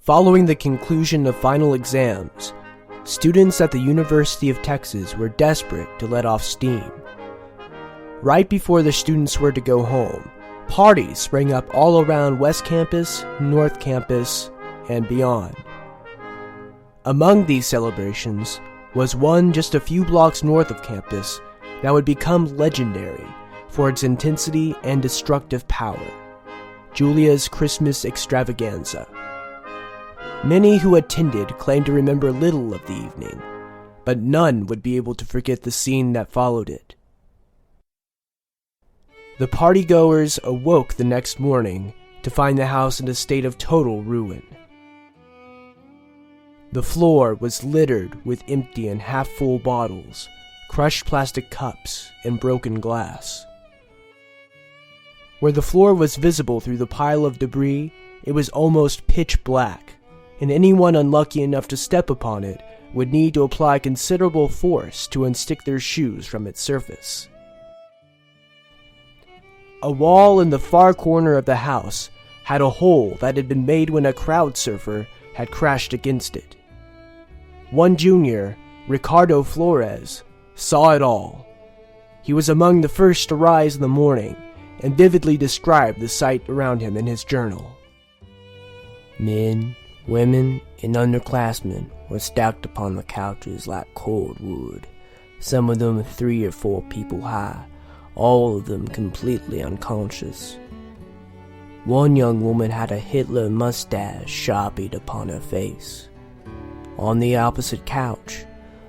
Following the conclusion of final exams, students at the University of Texas were desperate to let off steam. Right before the students were to go home, parties sprang up all around West Campus, North Campus, and beyond. Among these celebrations was one just a few blocks north of campus that would become legendary for its intensity and destructive power: Julia's Christmas Extravaganza. Many who attended claimed to remember little of the evening, but none would be able to forget the scene that followed it. The partygoers awoke the next morning to find the house in a state of total ruin. The floor was littered with empty and half-full bottles, crushed plastic cups, and broken glass. Where the floor was visible through the pile of debris, it was almost pitch black, and anyone unlucky enough to step upon it would need to apply considerable force to unstick their shoes from its surface. A wall in the far corner of the house had a hole that had been made when a crowd surfer had crashed against it. One junior, Ricardo Flores, saw it all. He was among the first to rise in the morning and vividly described the sight around him in his journal. Men, women, and underclassmen were stacked upon the couches like cold wood, some of them 3 or 4 people high, all of them completely unconscious. One young woman had a Hitler mustache sharpied upon her face. On the opposite couch,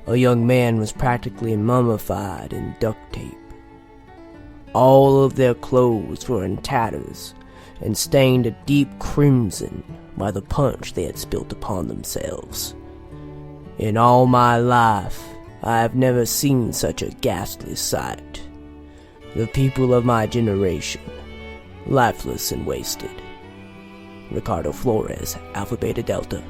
a young man was practically mummified in duct tape. All of their clothes were in tatters and stained a deep crimson by the punch they had spilt upon themselves. In all my life, I have never seen such a ghastly sight. The people of my generation, lifeless and wasted. Ricardo Flores, Alpha Beta Delta.